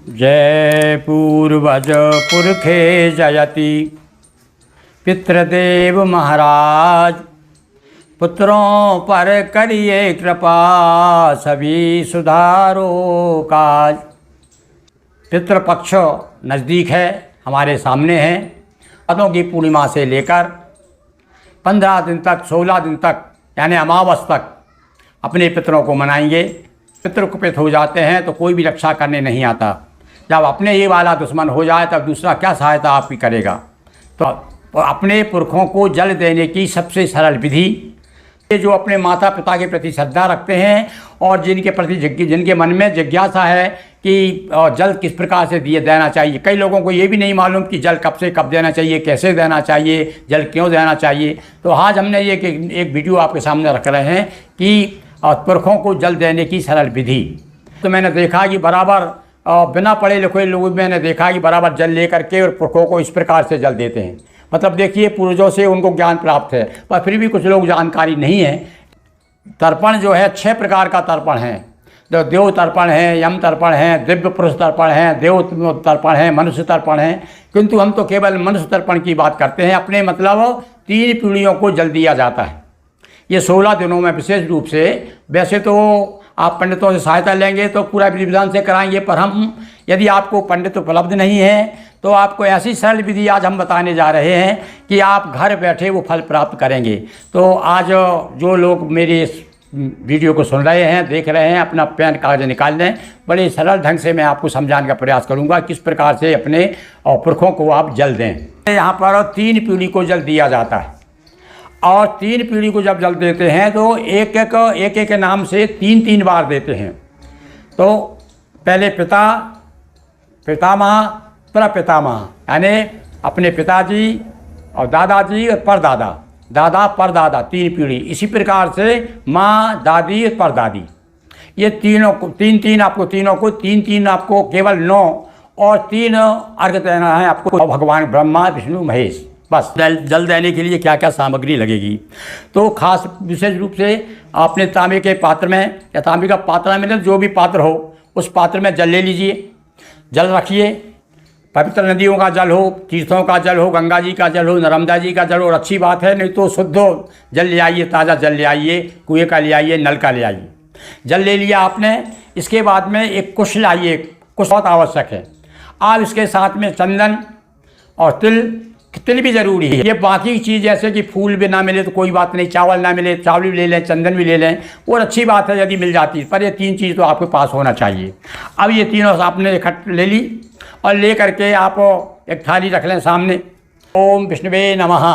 जय पूर्वज पुरखे जयति पितृदेव महाराज, पुत्रों पर करिए कृपा सभी सुधारो काज। पितृपक्ष नज़दीक है, हमारे सामने है। पदों की पूर्णिमा से लेकर 15 दिन तक, 16 दिन तक यानी अमावस तक अपने पितरों को मनाएंगे। पितृ कुपित हो जाते हैं तो कोई भी रक्षा करने नहीं आता। जब अपने ये वाला दुश्मन हो जाए तब दूसरा क्या सहायता आपकी करेगा। तो अपने पुरखों को जल देने की सबसे सरल विधि, ये जो अपने माता पिता के प्रति श्रद्धा रखते हैं और जिनके प्रति जिनके मन में जिज्ञासा है कि जल किस प्रकार से देना चाहिए। कई लोगों को ये भी नहीं मालूम कि जल कब से कब देना चाहिए, कैसे देना चाहिए, जल क्यों देना चाहिए। तो आज हमने ये एक वीडियो आपके सामने रख रहे हैं कि पुरखों को जल देने की सरल विधि। तो मैंने देखा कि बराबर बिना पढ़े लिखे लोग, मैंने देखा कि बराबर जल लेकर के और पुरखों को इस प्रकार से जल देते हैं। मतलब देखिए, पूर्वजों से उनको ज्ञान प्राप्त है, पर फिर भी कुछ लोग जानकारी नहीं है। तर्पण जो है 6 प्रकार का तर्पण है। तो देव तर्पण है, यम तर्पण है, दिव्य पुरुष तर्पण है, देव तर्पण है, मनुष्य तर्पण है। किंतु हम तो केवल मनुष्य तर्पण की बात करते हैं। अपने मतलब 3 पीढ़ियों को जल दिया जाता है। ये 16 दिनों में विशेष रूप से, वैसे तो आप पंडितों से सहायता लेंगे तो पूरा विधि विधान से कराएंगे, पर हम यदि आपको पंडित उपलब्ध नहीं है तो आपको ऐसी सरल विधि आज हम बताने जा रहे हैं कि आप घर बैठे वो फल प्राप्त करेंगे। तो आज जो लोग मेरे इस वीडियो को सुन रहे हैं, देख रहे हैं, अपना पेन कागज निकाल लें। बड़े सरल ढंग से मैं आपको समझाने का प्रयास करूंगा किस प्रकार से अपने पुरखों को आप जल दें। यहाँ पर 3 पीढ़ी को जल दिया जाता है और 3 पीढ़ी को जब जल देते हैं तो एक एक नाम से 3 बार देते हैं। तो पहले पिता, पितामह, प्रपितामह, यानी अपने पिताजी और दादाजी और परदादा, दादा परदादा, 3 पीढ़ी। इसी प्रकार से माँ, दादी और परदादी, ये तीनों को 3 आपको, तीनों को 3 आपको केवल 9 और 3 अर्घ देना है आपको भगवान ब्रह्मा विष्णु महेश। बस जल देने के लिए क्या क्या सामग्री लगेगी। तो खास विशेष रूप से आपने तांबे के पात्र में या तांबे का पात्र में, जो भी पात्र हो उस पात्र में जल ले लीजिए। जल रखिए, पवित्र नदियों का जल हो, तीर्थों का जल हो, गंगा जी का जल हो, नर्मदा जी का जल हो, और अच्छी बात है। नहीं तो शुद्ध जल ले आइए, ताज़ा जल ले आइए, कुएँ का ले आइए, नल का ले आइए। जल ले लिया आपने। इसके बाद में एक कुश लाइए, कुश बहुत आवश्यक है। आप इसके साथ में चंदन और तिल भी ज़रूरी है। ये बाकी चीज़ जैसे कि फूल भी ना मिले तो कोई बात नहीं, चावल ना मिले चावल भी ले लें, चंदन भी ले लें, और अच्छी बात है यदि मिल जाती है, पर ये 3 चीज़ तो आपके पास होना चाहिए। अब ये तीनों आपने इकट्ठे ले ली और ले करके आप एक थाली रख लें सामने। ओम विष्णुवे नमः।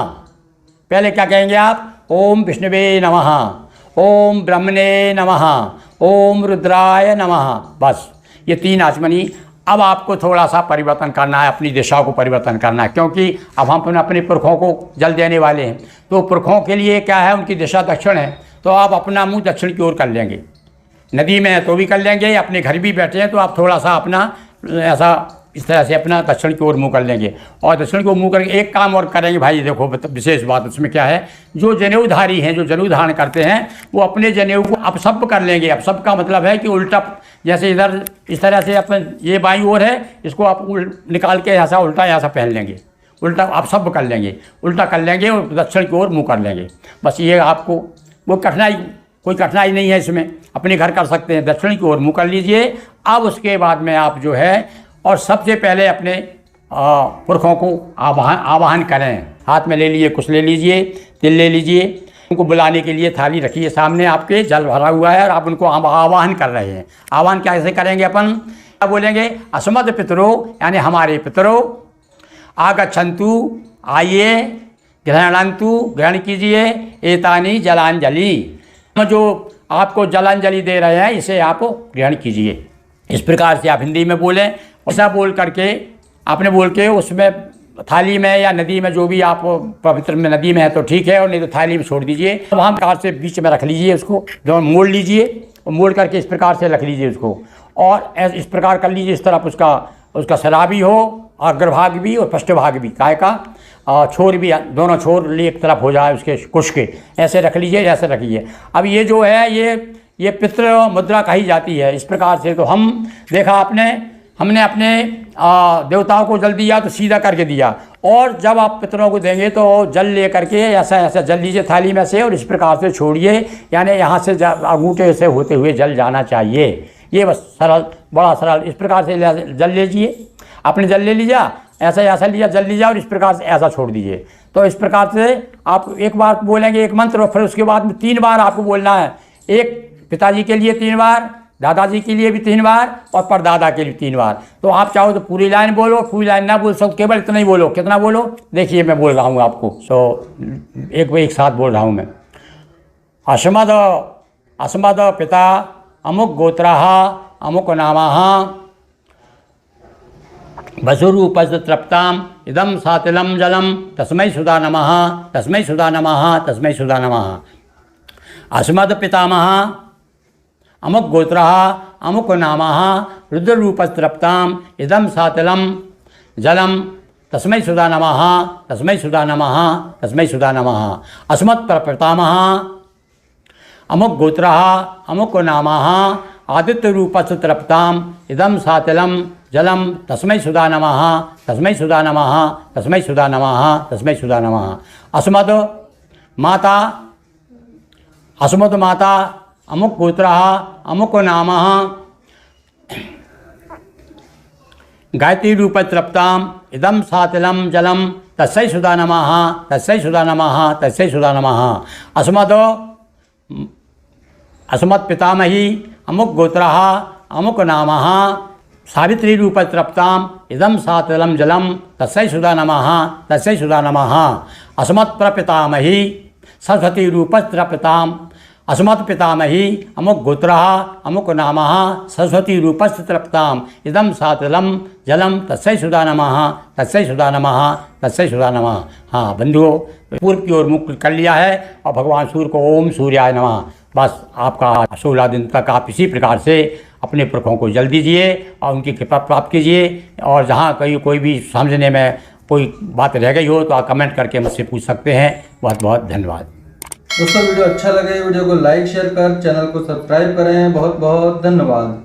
पहले क्या कहेंगे आप? ओम विष्णुवे नमः, ओम ब्रह्मणे नमः, ओम रुद्राय नमः। बस ये 3 आचमनी। अब आपको थोड़ा सा परिवर्तन करना है, अपनी दिशा को परिवर्तन करना है, क्योंकि अब हम अपने पुरखों को जल देने वाले हैं। तो पुरखों के लिए क्या है, उनकी दिशा दक्षिण है, तो आप अपना मुंह दक्षिण की ओर कर लेंगे। नदी में है तो भी कर लेंगे, अपने घर भी बैठे हैं तो आप थोड़ा सा अपना ऐसा इस तरह से अपना दक्षिण की ओर मुँह कर लेंगे। और दक्षिण को मुँह करके एक काम और करेंगे भाई, देखो विशेष बात उसमें क्या है, जो जनेऊधारी हैं, जो जनेऊ धारण करते हैं, वो अपने जनेऊ को अपसप कर लेंगे। अपसप का मतलब है कि उल्टा, जैसे इधर इस तरह से अपन ये बाईं ओर है, इसको आप निकाल के ऐसा उल्टा ऐसा पहन लेंगे, उल्टा अपसप कर लेंगे, उल्टा कर लेंगे और दक्षिण की ओर मुँह कर लेंगे। बस ये आपको कोई कठिनाई नहीं है इसमें, अपने घर कर सकते हैं। दक्षिण की ओर मुँह कर लीजिए। अब उसके बाद में आप जो है, और सबसे पहले अपने पुरखों को आवाहन करें। हाथ में ले लिए, कुछ ले लीजिए, तिल ले लीजिए। उनको बुलाने के लिए थाली रखिए सामने आपके, जल भरा हुआ है और आप उनको आवाहन कर रहे हैं। आवाहन कैसे करेंगे अपन? क्या बोलेंगे? अस्मद पितरो, यानी हमारे पितरो, आगच्छन्तु, आइए, ग्रहणन्तु, ग्रहण कीजिए, एतानी जलांजलि, जो आपको जलांजलि दे रहे हैं इसे आप ग्रहण कीजिए। इस प्रकार से आप हिंदी में बोलें। ऐसा बोल करके आपने बोल के उसमें थाली में या नदी में, जो भी आप पवित्र में नदी में है तो ठीक है, और नहीं तो थाली में छोड़ दीजिए। वहाँ प्रकार से बीच में रख लीजिए उसको, जो मोड़ लीजिए और मोड़ करके इस प्रकार से रख लीजिए उसको, और इस प्रकार कर लीजिए। इस तरफ उसका सरा भी हो, अग्रभाग भी और पृष्ठभाग भी, काय का छोर भी, दोनों छोर एक तरफ हो जाए उसके कुश के, ऐसे रख लीजिए, ऐसे रखिए। अब ये जो है ये पितृ मुद्रा कही जाती है। इस प्रकार से तो हम देखा आपने हमने अपने देवताओं को जल दिया तो सीधा करके दिया, और जब आप पितरों को देंगे तो जल ले करके ऐसा ऐसा जल लीजिए थाली में से और इस प्रकार से छोड़िए, यानी यहाँ से अंगूठे से होते हुए जल जाना चाहिए। ये बस सरल, बड़ा सरल। इस प्रकार से जल लीजिए, आपने जल ले लिया, ऐसा ऐसा लिया, जल लीजिए और इस प्रकार से ऐसा छोड़ दीजिए। तो इस प्रकार से आप एक बार बोलेंगे एक मंत्र, और फिर उसके बाद में 3 बार आपको बोलना है। एक पिताजी के लिए 3 बार, दादाजी के लिए भी 3 बार और परदादा के लिए 3 बार। तो आप चाहो तो पूरी लाइन बोलो, पूरी लाइन ना बोल सकते, केवल इतना ही बोलो। कितना बोलो? देखिए मैं बोल रहा हूँ आपको, एक साथ बोल रहा हूँ मैं। अस्मद पिता अमुक गोत्रः अमुक नामः वसुरूपस्तृप्ताम् इदं सातिलं जलं तस्मै सुधा नमः, तस्मै सुधा नमः, तस्मै सुधा नमः। अस्मद पितामह अमुक गोत्रः अमुक नामः रुद्ररूपस्तृप्ताम् इदं सातिलं जलं तस्मै सुधा नमः, तस्मै सुधा नमः, तस्मै सुधा नमः। अस्मत् प्रपितामह अमुक गोत्रः अमुक नामः आदित्यरूपस्तृप्ताम् इदं सातिलं जलं तस्मै सुधा नमः, तस्मै सुधा नमः, तस्मै सुधा नमः, तस्मै सुधा नमः। अस्मद माता अमुक गोत्रः अमुक नामः गायत्री रूपस्तृप्ताम् इदं सातिलं जलं तस्मै सुधा नमः, तस्मै सुधा नमः, तस्मै सुधा नमः। अस्मत् पितामही अमुक गोत्रः अमुक नामः सावित्री रूपस्तृप्ताम् इदं सातिलं जलं तस्मै सुधा नमः, तस्मै सुधा नमः। अस्मत् प्रपितामही सरस्वती रूपस्तृप्ताम् अस्मत् पितामही अमुक गोत्रः अमुक नामः सरस्वती रूपस्तृप्ताम् इदं सातिलं जलं तस्मै सुधा नमः, तस्मै सुधा नमः, तस्मै सुधा नमः। हाँ बंधुओं, पूर्व की ओर मुख कर लिया है और भगवान सूर्य को ओम सूर्याय नमः। बस आपका 16 दिन तक आप इसी प्रकार से अपने पुरखों को जल दीजिए और उनकी कृपा प्राप्त कीजिए। और जहाँ कहीं कोई भी समझने में कोई बात रह गई हो तो आप कमेंट करके मुझसे पूछ सकते हैं। बहुत बहुत धन्यवाद। दोस्तों वीडियो अच्छा लगे वीडियो को लाइक शेयर कर चैनल को सब्सक्राइब करें। बहुत बहुत धन्यवाद।